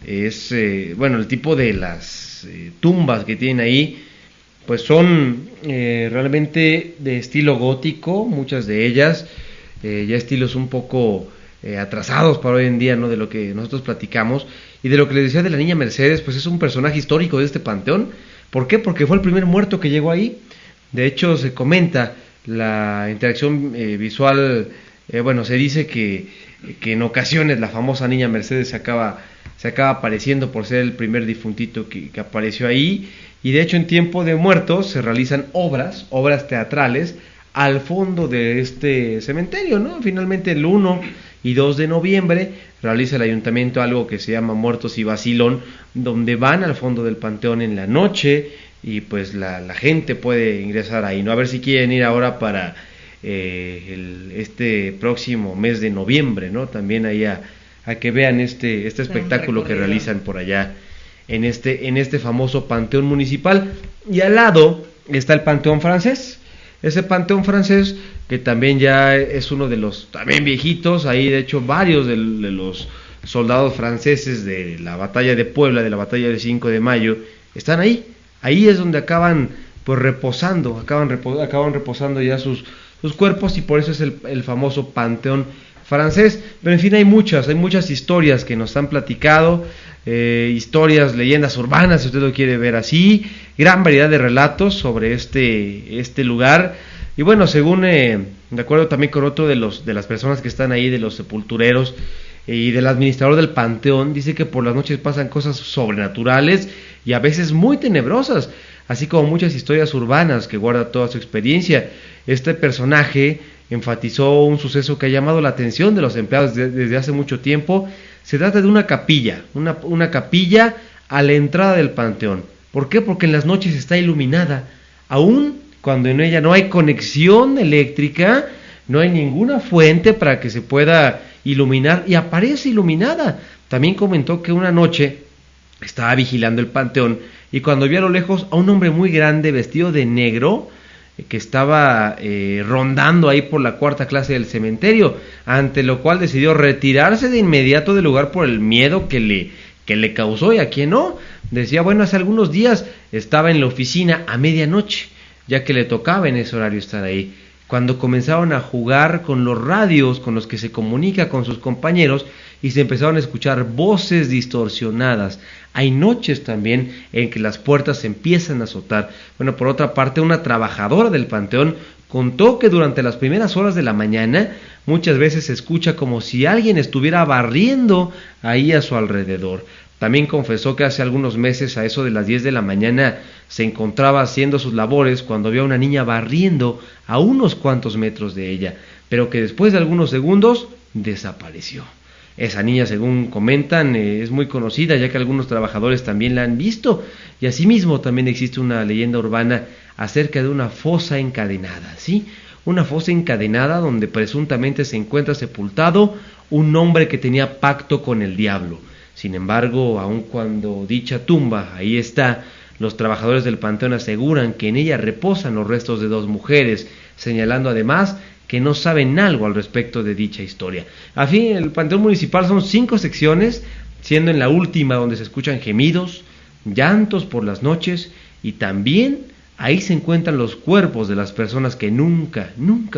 es, el tipo de las tumbas que tienen ahí, pues son realmente de estilo gótico, muchas de ellas, ya estilos un poco atrasados para hoy en día, ¿no? De lo que nosotros platicamos, y de lo que les decía de la niña Mercedes, pues es un personaje histórico de este panteón. ¿Por qué? Porque fue el primer muerto que llegó ahí. De hecho, se comenta la interacción visual, se dice que en ocasiones la famosa niña Mercedes se acaba apareciendo por ser el primer difuntito que apareció ahí, y de hecho en tiempo de muertos se realizan obras teatrales al fondo de este cementerio, ¿no? Finalmente el 1 y 2 de noviembre realiza el ayuntamiento algo que se llama Muertos y Vacilón, donde van al fondo del panteón en la noche y pues la gente puede ingresar ahí, ¿no? A ver si quieren ir ahora para este próximo mes de noviembre, ¿no? También ahí a que vean este espectáculo que realizan por allá en este famoso panteón municipal. Y al lado está el Panteón Francés. Ese Panteón Francés que también ya es uno de los también viejitos. Ahí de hecho varios de los soldados franceses de la batalla de Puebla, de la batalla del 5 de mayo, están ahí. Ahí es donde acaban pues reposando, acaban reposando ya sus cuerpos, y por eso es el famoso Panteón Francés. Pero en fin, hay muchas historias que nos han platicado, historias, leyendas urbanas, si usted lo quiere ver así, gran variedad de relatos sobre este lugar. Y bueno, según de acuerdo también con otro de las personas que están ahí, de los sepultureros y del administrador del panteón, dice que por las noches pasan cosas sobrenaturales y a veces muy tenebrosas, así como muchas historias urbanas que guarda toda su experiencia. Este personaje enfatizó un suceso que ha llamado la atención de los empleados desde hace mucho tiempo. Se trata de una capilla, una capilla a la entrada del panteón. ¿Por qué? Porque en las noches está iluminada, aún cuando en ella no hay conexión eléctrica, no hay ninguna fuente para que se pueda iluminar, y aparece iluminada. También comentó que una noche estaba vigilando el panteón y cuando vio a lo lejos a un hombre muy grande vestido de negro que estaba rondando ahí por la cuarta clase del cementerio, ante lo cual decidió retirarse de inmediato del lugar por el miedo que le causó. Y a quien no, decía, bueno, hace algunos días estaba en la oficina a medianoche, ya que le tocaba en ese horario estar ahí. cuando comenzaron a jugar con los radios con los que se comunica con sus compañeros y se empezaron a escuchar voces distorsionadas. Hay noches también en que las puertas se empiezan a azotar. Bueno, por otra parte, una trabajadora del panteón contó que durante las primeras horas de la mañana muchas veces se escucha como si alguien estuviera barriendo ahí a su alrededor. También confesó que hace algunos meses, a eso de las 10 de la mañana, se encontraba haciendo sus labores cuando vio a una niña barriendo a unos cuantos metros de ella, pero que después de algunos segundos desapareció. Esa niña, según comentan, es muy conocida, ya que algunos trabajadores también la han visto, y asimismo también existe una leyenda urbana acerca de una fosa encadenada, ¿sí? Una fosa encadenada donde presuntamente se encuentra sepultado un hombre que tenía pacto con el diablo. Sin embargo, aun cuando dicha tumba ahí está, los trabajadores del panteón aseguran que en ella reposan los restos de 2 mujeres, señalando además que no saben algo al respecto de dicha historia. A fin, el panteón municipal son 5 secciones, siendo en la última donde se escuchan gemidos, llantos por las noches, y también ahí se encuentran los cuerpos de las personas que nunca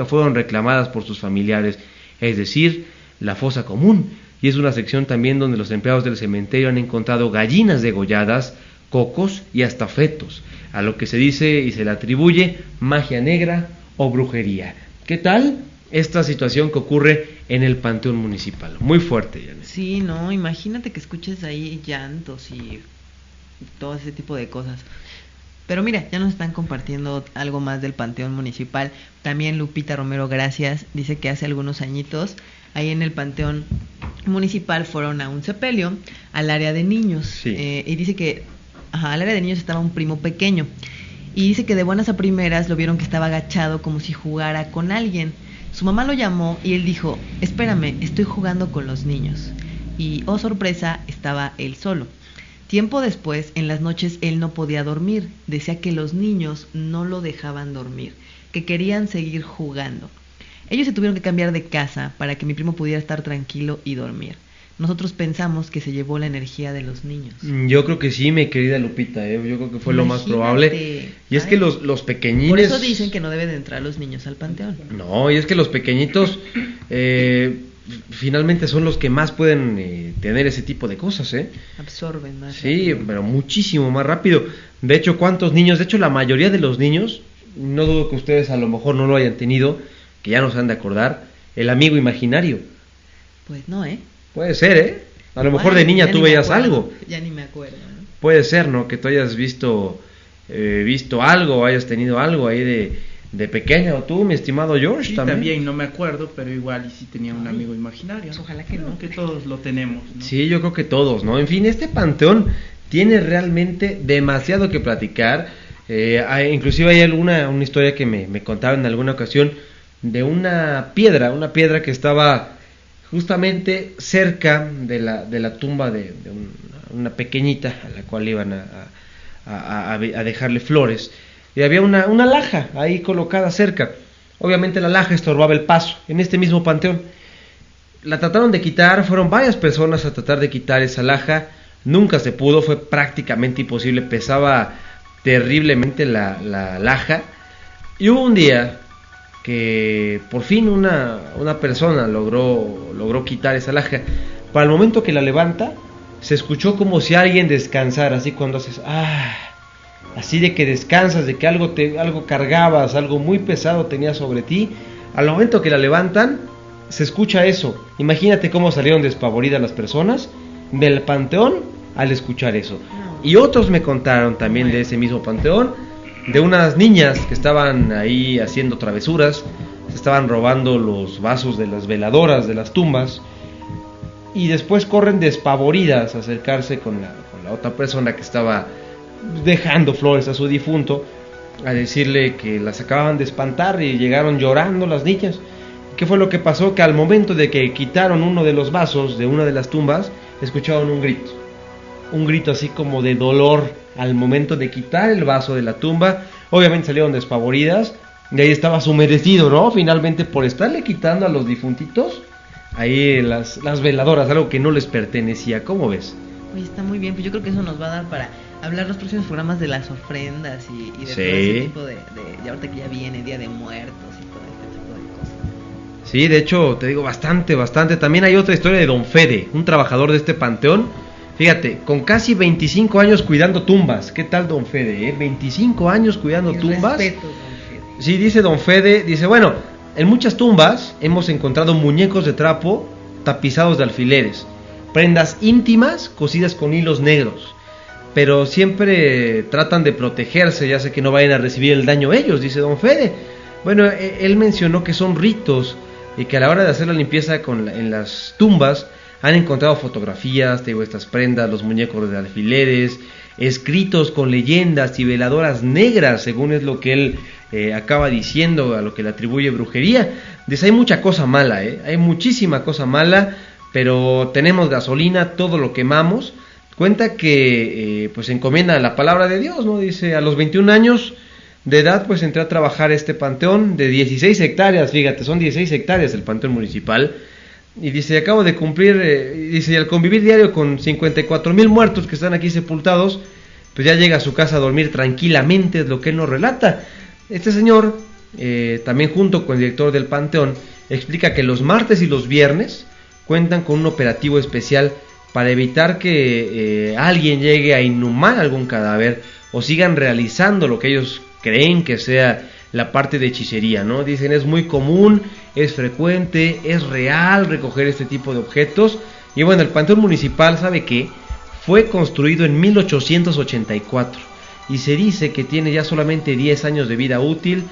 fueron reclamadas por sus familiares, es decir, la fosa común. Y es una sección también donde los empleados del cementerio han encontrado gallinas degolladas, cocos y hasta fetos, a lo que se dice y se le atribuye magia negra o brujería. ¿Qué tal esta situación que ocurre en el panteón municipal? Muy fuerte, Janet. Sí, no, imagínate que escuches ahí llantos y todo ese tipo de cosas. Pero mira, ya nos están compartiendo algo más del panteón municipal. También Lupita Romero, gracias, dice que hace algunos añitos ahí en el panteón municipal fueron a un sepelio al área de niños. Sí. Y dice que al área de niños estaba un primo pequeño. Y dice que de buenas a primeras lo vieron que estaba agachado como si jugara con alguien. Su mamá lo llamó y él dijo: espérame, estoy jugando con los niños. Y oh sorpresa, estaba él solo. Tiempo después, en las noches él no podía dormir. Decía que los niños no lo dejaban dormir, que querían seguir jugando. Ellos se tuvieron que cambiar de casa para que mi primo pudiera estar tranquilo y dormir. Nosotros pensamos que se llevó la energía de los niños. Yo creo que sí, mi querida Lupita, yo creo que fue lo más probable. Y es que los pequeñines... Por eso dicen que no deben de entrar los niños al panteón. No, y es que los pequeñitos finalmente son los que más pueden tener ese tipo de cosas, ¿eh? Absorben más. Sí, pero muchísimo más rápido. De hecho, ¿cuántos niños? De hecho, la mayoría de los niños, no dudo que ustedes a lo mejor no lo hayan tenido, que ya no se han de acordar, el amigo imaginario. Pues no, ¿eh? Puede ser, ¿eh? A lo mejor de niña tú veías algo. Ya ni me acuerdo, ¿no? Puede ser, ¿no? Que tú hayas visto algo, hayas tenido algo ahí de pequeña, o tú, mi estimado George, Sí, también no me acuerdo, pero igual y sí tenía un amigo imaginario. Pues ojalá que no. Que todos lo tenemos, ¿no? Sí, yo creo que todos, ¿no? En fin, este panteón tiene realmente demasiado que platicar. Inclusive hay una historia que me contaron en alguna ocasión de una piedra que estaba justamente cerca de la tumba de una pequeñita a la cual iban a dejarle flores, y había una laja ahí colocada cerca. Obviamente la laja estorbaba el paso en este mismo panteón. La trataron de quitar, fueron varias personas a tratar de quitar esa laja, nunca se pudo, fue prácticamente imposible, pesaba terriblemente la laja, y hubo un día que por fin una persona logró quitar esa laja. Para el momento que la levanta, se escuchó como si alguien descansara, así cuando haces así de que descansas, de que algo cargabas, algo muy pesado tenías sobre ti. Al momento que la levantan, se escucha eso. Imagínate cómo salieron despavoridas las personas del panteón al escuchar eso. Y otros me contaron también de ese mismo panteón, de unas niñas que estaban ahí haciendo travesuras, se estaban robando los vasos de las veladoras de las tumbas, y después corren despavoridas a acercarse con la otra persona que estaba dejando flores a su difunto, a decirle que las acababan de espantar, y llegaron llorando las niñas. ¿Qué fue lo que pasó? Que al momento de que quitaron uno de los vasos de una de las tumbas, escucharon un grito así como de dolor al momento de quitar el vaso de la tumba. Obviamente salieron despavoridas, y ahí estaba su merecido, ¿no? Finalmente, por estarle quitando a los difuntitos ahí las veladoras, algo que no les pertenecía. ¿Cómo ves? Oye, está muy bien, pues yo creo que eso nos va a dar para hablar los próximos programas de las ofrendas y de todo ese tipo de ahorita que ya viene Día de Muertos y todo este Sí, de hecho, te digo, bastante. También hay otra historia de Don Fede, un trabajador de este panteón. Fíjate, con casi 25 años cuidando tumbas. ¿Qué tal Don Fede? 25 años cuidando tumbas. Respeto, don Fede. Sí, dice Don Fede, dice, bueno, en muchas tumbas hemos encontrado muñecos de trapo tapizados de alfileres, prendas íntimas cosidas con hilos negros, pero siempre tratan de protegerse, ya sé que no vayan a recibir el daño ellos, dice Don Fede. Bueno, él mencionó que son ritos y que a la hora de hacer la limpieza en las tumbas han encontrado fotografías, te digo, estas prendas, los muñecos de alfileres, escritos con leyendas y veladoras negras, según es lo que él acaba diciendo, a lo que le atribuye brujería. Dice, hay mucha cosa mala, hay muchísima cosa mala, pero tenemos gasolina, todo lo quemamos. Cuenta que pues encomienda la palabra de Dios, ¿no? Dice, a los 21 años de edad pues entré a trabajar este panteón de 16 hectáreas, fíjate, son 16 hectáreas el panteón municipal. Y dice, acabo de cumplir, dice, y al convivir diario con 54,000 muertos que están aquí sepultados, pues ya llega a su casa a dormir tranquilamente, es lo que él nos relata. Este señor, también junto con el director del panteón, explica que los martes y los viernes cuentan con un operativo especial para evitar que alguien llegue a inhumar algún cadáver o sigan realizando lo que ellos creen que sea la parte de hechicería, ¿no? Dicen, es muy común, es frecuente, es real recoger este tipo de objetos. Y bueno, el panteón municipal, ¿sabe qué? Fue construido en 1884 y se dice que tiene ya solamente 10 años de vida útil.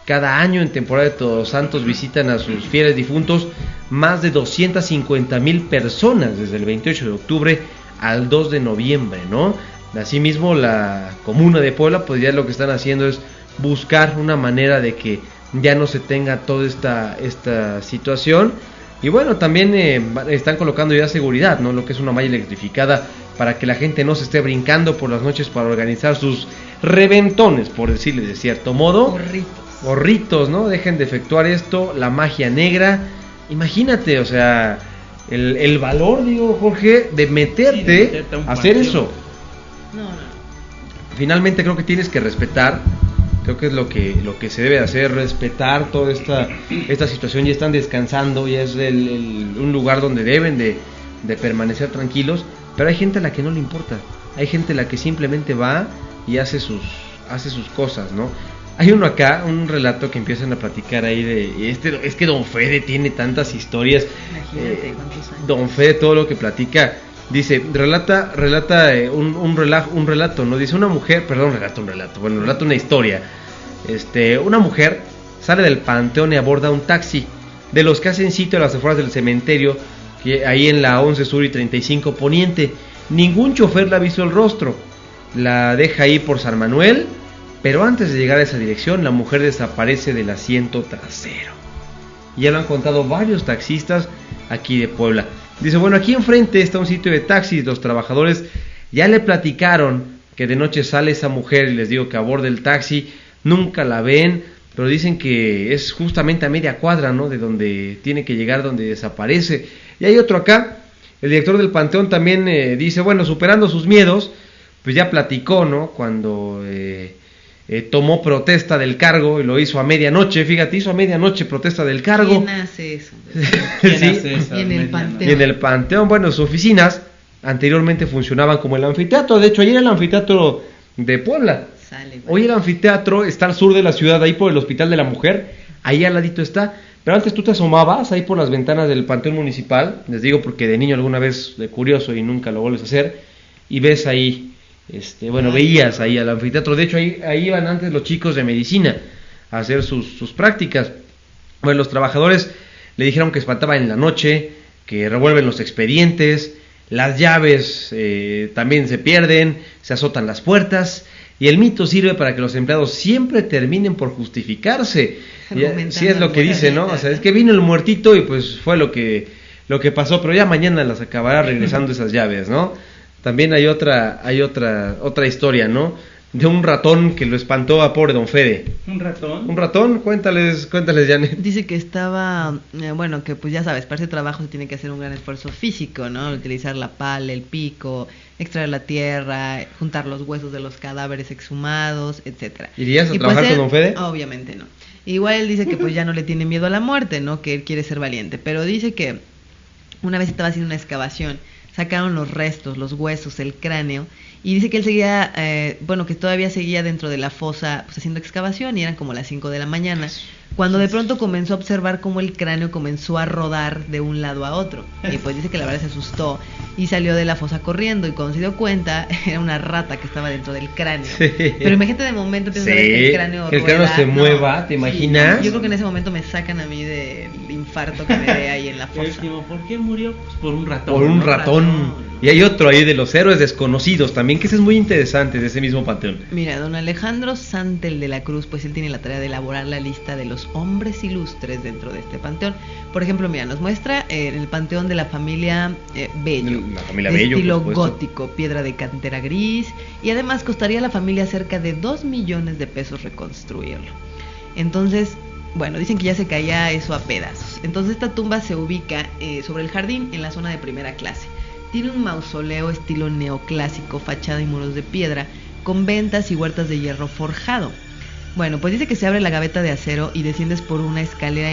Cada año en temporada de Todos los Santos visitan a sus fieles difuntos más de 250,000 personas desde el 28 de octubre al 2 de noviembre, ¿no? Asimismo, la comuna de Puebla, pues ya lo que están haciendo es buscar una manera de que ya no se tenga toda esta situación. Y bueno, también están colocando ya seguridad, ¿no? Lo que es una malla electrificada para que la gente no se esté brincando por las noches para organizar sus reventones, por decirle de cierto modo. O ritos, ¿no? Dejen de efectuar esto, la magia negra. Imagínate, o sea, el valor, digo, Jorge, de meterte a hacer eso. No. Finalmente creo que tienes que respetar. Creo que es lo que se debe hacer, respetar toda esta situación. Ya están descansando, ya es un lugar donde deben de permanecer tranquilos, pero hay gente a la que no le importa, hay gente a la que simplemente va y hace sus cosas, ¿no? Hay uno acá, un relato que empiezan a platicar ahí de es que Don Fede tiene tantas historias. Imagínate cuántos años. Don Fede, todo lo que platica, dice, relata un relato, ¿no? Dice, relata una historia. Una mujer sale del panteón y aborda un taxi de los que hacen sitio a las afueras del cementerio, que ahí en la 11 Sur y 35 Poniente. Ningún chofer le ha visto el rostro. La deja ahí por San Manuel, pero antes de llegar a esa dirección, la mujer desaparece del asiento trasero. Ya lo han contado varios taxistas aquí de Puebla. Dice, bueno, aquí enfrente está un sitio de taxis. Los trabajadores ya le platicaron que de noche sale esa mujer y les digo que aborde el taxi. Nunca la ven, pero dicen que es justamente a media cuadra, ¿no? De donde tiene que llegar, donde desaparece. Y hay otro acá, el director del panteón también dice, bueno, superando sus miedos, pues ya platicó, ¿no? Cuando tomó protesta del cargo y lo hizo a medianoche, fíjate, hizo a medianoche protesta del cargo. ¿Quién hace eso? ¿Sí? hace eso? Y en el panteón. Y en el panteón, bueno, sus oficinas anteriormente funcionaban como el anfiteatro. De hecho, ayer era el anfiteatro de Puebla. Hoy el anfiteatro está al sur de la ciudad, ahí por el Hospital de la Mujer, ahí al ladito está. Pero antes tú te asomabas ahí por las ventanas del panteón municipal, les digo porque de niño alguna vez de curioso y nunca lo vuelves a hacer, y ves ahí, veías ahí al anfiteatro. De hecho ahí iban antes los chicos de medicina a hacer sus prácticas. Bueno, los trabajadores le dijeron que espantaban en la noche, que revuelven los expedientes, las llaves también se pierden, se azotan las puertas. Y el mito sirve para que los empleados siempre terminen por justificarse. Sí, es lo que dice, ¿no? O sea, es que vino el muertito y pues fue lo que pasó, pero ya mañana las acabará regresando esas llaves, ¿no? También hay otra historia, ¿no? De un ratón que lo espantó a pobre Don Fede. ¿Un ratón? ¿Un ratón? Cuéntales, Janet. Dice que estaba, que pues ya sabes, para ese trabajo se tiene que hacer un gran esfuerzo físico, ¿no? Utilizar la pala, el pico, extraer la tierra, juntar los huesos de los cadáveres exhumados, etcétera. ¿Irías a trabajar con Don Fede? Obviamente no. Igual él dice que pues ya no le tiene miedo a la muerte, ¿no? Que él quiere ser valiente, pero dice que una vez estaba haciendo una excavación, sacaron los restos, los huesos, el cráneo, y dice que él seguía, que todavía seguía dentro de la fosa pues haciendo excavación, y eran como las 5 de la mañana, cuando de pronto comenzó a observar cómo el cráneo comenzó a rodar de un lado a otro, y pues dice que la verdad se asustó y salió de la fosa corriendo, y cuando se dio cuenta era una rata que estaba dentro del cráneo. Sí. Pero imagínate de momento piensas que el cráneo se mueva, ¿te imaginas? Sí, yo creo que en ese momento me sacan a mí del infarto que me dé ahí en la fosa. ¿Por qué murió? Pues por un ratón. Por un ratón. Y hay otro ahí de los héroes desconocidos también, que ese es muy interesante, de ese mismo panteón. Mira, don Alejandro Santel de la Cruz, pues él tiene la tarea de elaborar la lista de los hombres ilustres dentro de este panteón. Por ejemplo, mira, nos muestra el panteón de la familia Bello. La familia Bello, estilo gótico, piedra de cantera gris, y además costaría a la familia cerca de 2 millones de pesos reconstruirlo. Entonces, bueno, dicen que ya se caía eso a pedazos. Entonces esta tumba se ubica sobre el jardín, en la zona de primera clase. Tiene un mausoleo estilo neoclásico, fachada y muros de piedra, con ventas y huertas de hierro forjado. Bueno, pues dice que se abre la gaveta de acero y desciendes por una escalera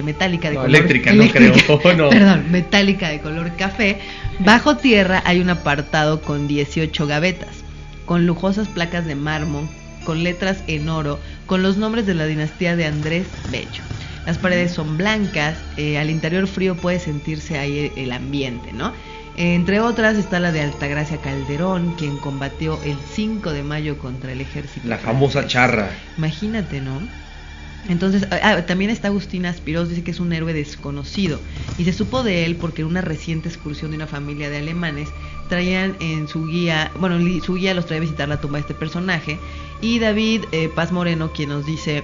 metálica de color... Eléctrica, no creo. No. Perdón, metálica de color café. Bajo tierra hay un apartado con 18 gavetas, con lujosas placas de mármol, con letras en oro, con los nombres de la dinastía de Andrés Bello. Las paredes son blancas, al interior frío puede sentirse ahí el ambiente, ¿no? Entre otras está la de Altagracia Calderón, quien combatió el 5 de mayo contra el ejército. La famosa charra. Imagínate, ¿no? Entonces, también está Agustín Aspirós, dice que es un héroe desconocido, y se supo de él porque en una reciente excursión de una familia de alemanes traían en su guía, su guía los traía a visitar la tumba de este personaje, y David Paz Moreno, quien nos dice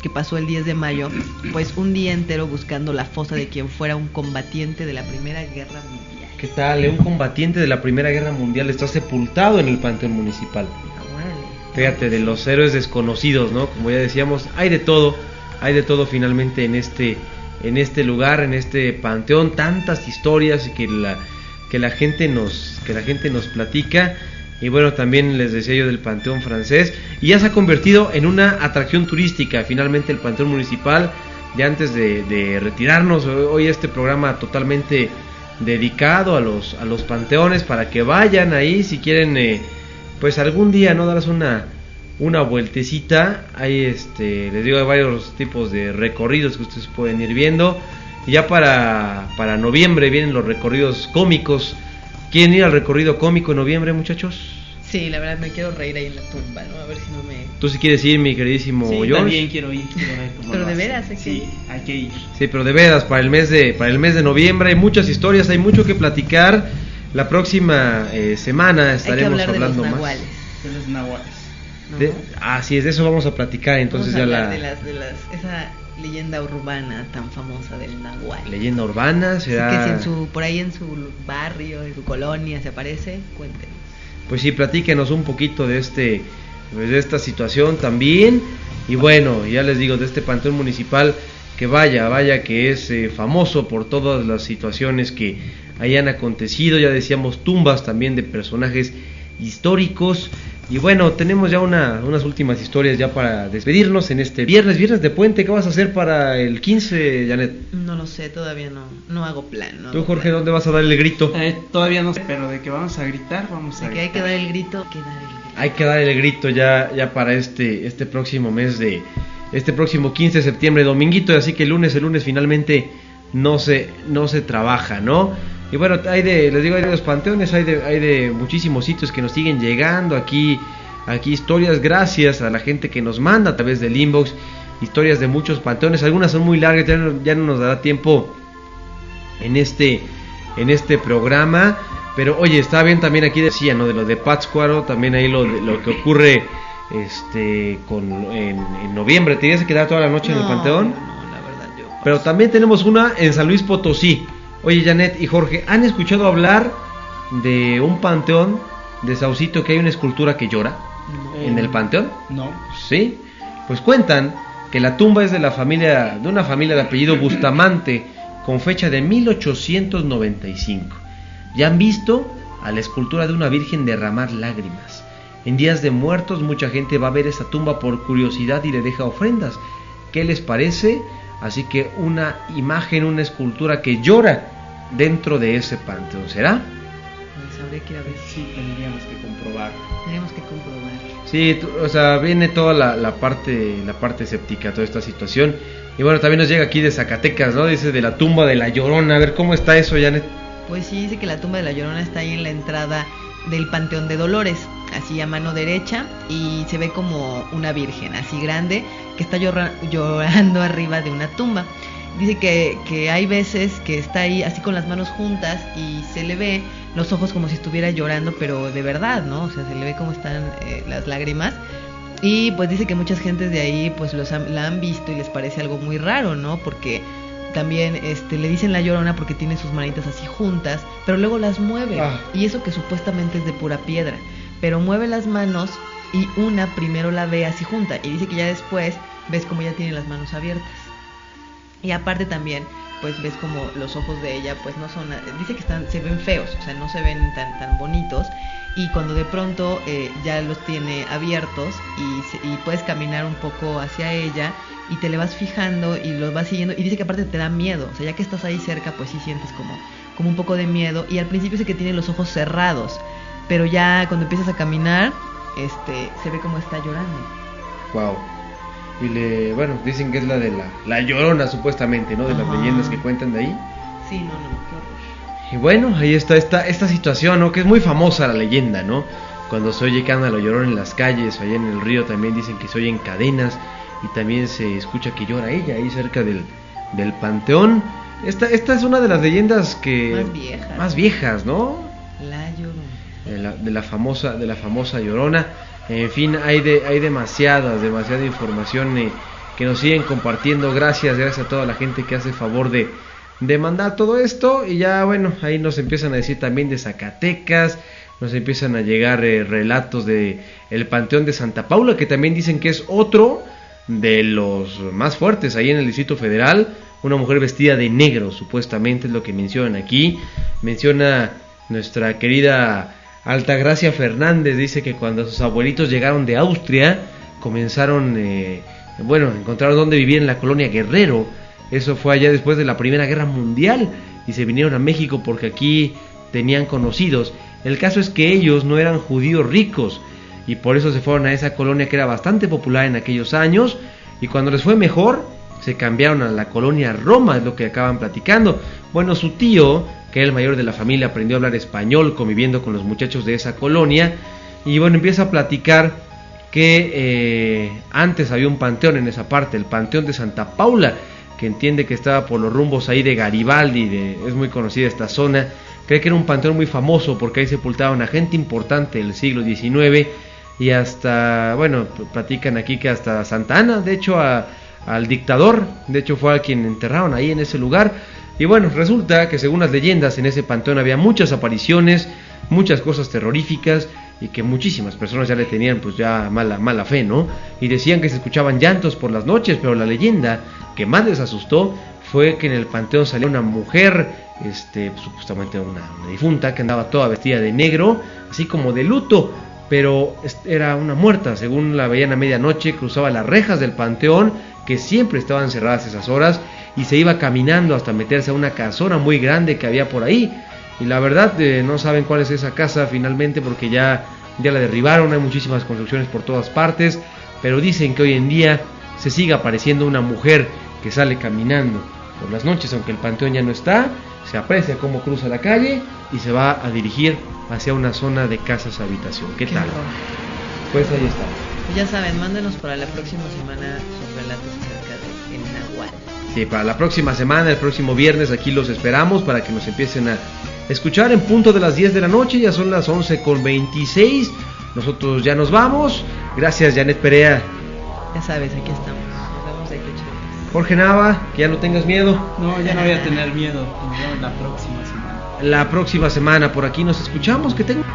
que pasó el 10 de mayo, pues un día entero buscando la fosa de quien fuera un combatiente de la Primera Guerra Mundial. ¿Qué tal? Un combatiente de la Primera Guerra Mundial está sepultado en el Panteón Municipal. Fíjate, de los héroes desconocidos, ¿no? Como ya decíamos, hay de todo finalmente en este lugar, en este panteón, tantas historias que la gente nos platica. Y bueno, también les decía yo del Panteón Francés, y ya se ha convertido en una atracción turística finalmente el Panteón Municipal. Ya antes de retirarnos, hoy este programa totalmente dedicado a los panteones, para que vayan ahí si quieren pues algún día no darles una vueltecita. Hay les digo, hay varios tipos de recorridos que ustedes pueden ir viendo, y ya para noviembre vienen los recorridos cómicos. ¿Quieren ir al recorrido cómico en noviembre, muchachos? Sí, la verdad me quiero reír ahí en la tumba, ¿no? A ver si no me... ¿Tú sí quieres ir, mi queridísimo George? También quiero ir, pero de veras, sí, hay que ir. Sí, pero de veras, para el mes de noviembre hay muchas historias, hay mucho que platicar. La próxima semana estaremos hablando de los más de los nahuales. Así es, de eso vamos a platicar. Entonces vamos ya esa leyenda urbana tan famosa del nahual. Leyenda urbana será... Así que si por ahí en su barrio, en su colonia se aparece, cuéntenos. Pues sí, platíquenos un poquito de esta situación también. Y bueno, ya les digo, de este Panteón Municipal, que vaya que es famoso por todas las situaciones que hayan acontecido. Ya decíamos, tumbas también de personajes históricos. Y bueno, tenemos ya unas últimas historias ya para despedirnos en este viernes de puente. ¿Qué vas a hacer para el 15, Janet? No lo sé, todavía no hago plan. ¿Tú, Jorge, dónde vas a dar el grito? Todavía no sé, pero de que vamos a gritar, vamos a gritar. Que hay que dar el grito, Hay que dar el grito ya para este próximo mes este próximo 15 de septiembre, dominguito, así que el lunes finalmente no se trabaja, ¿no? Y bueno, les digo, hay de los panteones, hay de muchísimos sitios que nos siguen llegando aquí historias, gracias a la gente que nos manda a través del inbox, historias de muchos panteones. Algunas son muy largas, ya no nos dará tiempo en este programa, pero oye, está bien también aquí decía, ¿no? De lo de Pátzcuaro, también ahí lo que ocurre en noviembre. ¿Te ibas a quedar toda la noche en el panteón? No, la verdad yo. Pero también tenemos una en San Luis Potosí. Oye, Janet y Jorge, ¿han escuchado hablar de un panteón de Saucito que hay una escultura que llora en el panteón? No. Sí, pues cuentan que la tumba es de una familia de apellido Bustamante, con fecha de 1895. Ya han visto a la escultura de una virgen derramar lágrimas. En días de muertos mucha gente va a ver esa tumba por curiosidad y le deja ofrendas. ¿Qué les parece? Así que una imagen, una escultura que llora dentro de ese panteón, ¿será? Pues habría que ir a ver. Sí, tendríamos que comprobar. Tenemos que comprobar. Sí, o sea, viene toda la parte escéptica, toda esta situación. Y bueno, también nos llega aquí de Zacatecas, ¿no? Dice de la tumba de la Llorona. A ver, ¿cómo está eso, Janet? Pues sí, dice que la tumba de la Llorona está ahí en la entrada del Panteón de Dolores, así a mano derecha, y se ve como una virgen así grande que está llorando arriba de una tumba. Dice que hay veces que está ahí así con las manos juntas y se le ve los ojos como si estuviera llorando, pero de verdad, ¿no? O sea, se le ve cómo están las lágrimas. Y pues dice que muchas gentes de ahí pues la han visto y les parece algo muy raro, ¿no? Porque también le dicen la Llorona porque tiene sus manitas así juntas, pero luego las mueve. Y eso que supuestamente es de pura piedra, pero mueve las manos y una primero la ve así junta y dice que ya después ves como ya tiene las manos abiertas. Y aparte también pues ves como los ojos de ella pues no son, dice que se ven feos, o sea, no se ven tan bonitos, y cuando de pronto ya los tiene abiertos y puedes caminar un poco hacia ella y te le vas fijando y lo vas siguiendo, y dice que aparte te da miedo, o sea, ya que estás ahí cerca pues sí sientes como un poco de miedo, y al principio dice que tiene los ojos cerrados, pero ya cuando empiezas a caminar se ve como está llorando. Wow. Y bueno, dicen que es la de la Llorona supuestamente, ¿no? De las leyendas que cuentan de ahí. Sí, no, qué horror. Y bueno, ahí está esta situación, ¿no? Que es muy famosa la leyenda, ¿no? Cuando se oye que anda la Llorona en las calles, allá en el río también dicen que se oyen cadenas, y también se escucha que llora ella ahí cerca del panteón. Esta es una de las leyendas que más viejas, ¿no? La Llorona. De la famosa Llorona. En fin, hay demasiada información que nos siguen compartiendo. Gracias a toda la gente que hace favor de mandar todo esto. Y ya bueno, ahí nos empiezan a decir también de Zacatecas, nos empiezan a llegar relatos de el Panteón de Santa Paula, que también dicen que es otro de los más fuertes ahí en el Distrito Federal. Una mujer vestida de negro, supuestamente es lo que mencionan aquí. Menciona nuestra querida Altagracia Fernández, dice que cuando sus abuelitos llegaron de Austria, comenzaron, encontraron dónde vivir en la colonia Guerrero. Eso fue allá después de la Primera Guerra Mundial, y se vinieron a México porque aquí tenían conocidos. El caso es que ellos no eran judíos ricos, y por eso se fueron a esa colonia que era bastante popular en aquellos años, y cuando les fue mejor, se cambiaron a la colonia Roma, es lo que acaban platicando. Bueno, su tío, que era el mayor de la familia, aprendió a hablar español conviviendo con los muchachos de esa colonia, y bueno, empieza a platicar que antes había un panteón en esa parte, el Panteón de Santa Paula, que entiende que estaba por los rumbos ahí de Garibaldi, es muy conocida esta zona. Cree que era un panteón muy famoso porque ahí sepultaban a gente importante del siglo XIX, y hasta, bueno, platican aquí que hasta Santa Ana, de hecho al dictador, de hecho fue a quien enterraron ahí en ese lugar. Y bueno, resulta que según las leyendas en ese panteón había muchas apariciones, muchas cosas terroríficas, y que muchísimas personas ya le tenían pues ya mala fe, ¿no? Y decían que se escuchaban llantos por las noches, pero la leyenda que más les asustó fue que en el panteón salía una mujer, supuestamente una difunta, que andaba toda vestida de negro, así como de luto, pero era una muerta. Según la veían a medianoche, cruzaba las rejas del panteón, que siempre estaban cerradas esas horas, y se iba caminando hasta meterse a una casona muy grande que había por ahí. Y la verdad no saben cuál es esa casa finalmente, porque ya la derribaron. Hay muchísimas construcciones por todas partes, pero dicen que hoy en día se sigue apareciendo una mujer que sale caminando por las noches, aunque el panteón ya no está. Se aprecia cómo cruza la calle y se va a dirigir hacia una zona de casas habitación. ¿Qué tal? Pues ahí está. Ya saben, mándenos para la próxima semana sus relatos acerca de El Nahual. Sí, para la próxima semana, el próximo viernes, aquí los esperamos para que nos empiecen a escuchar en punto de las 10 de la noche. Ya son las 11:26. Nosotros ya nos vamos. Gracias, Janet Perea. Ya sabes, aquí estamos. Nos vemos de aquí, chicos. Jorge Nava, que ya no tengas miedo. No, ya no voy a tener miedo. Nos vemos la próxima semana. La próxima semana por aquí nos escuchamos. Que tengan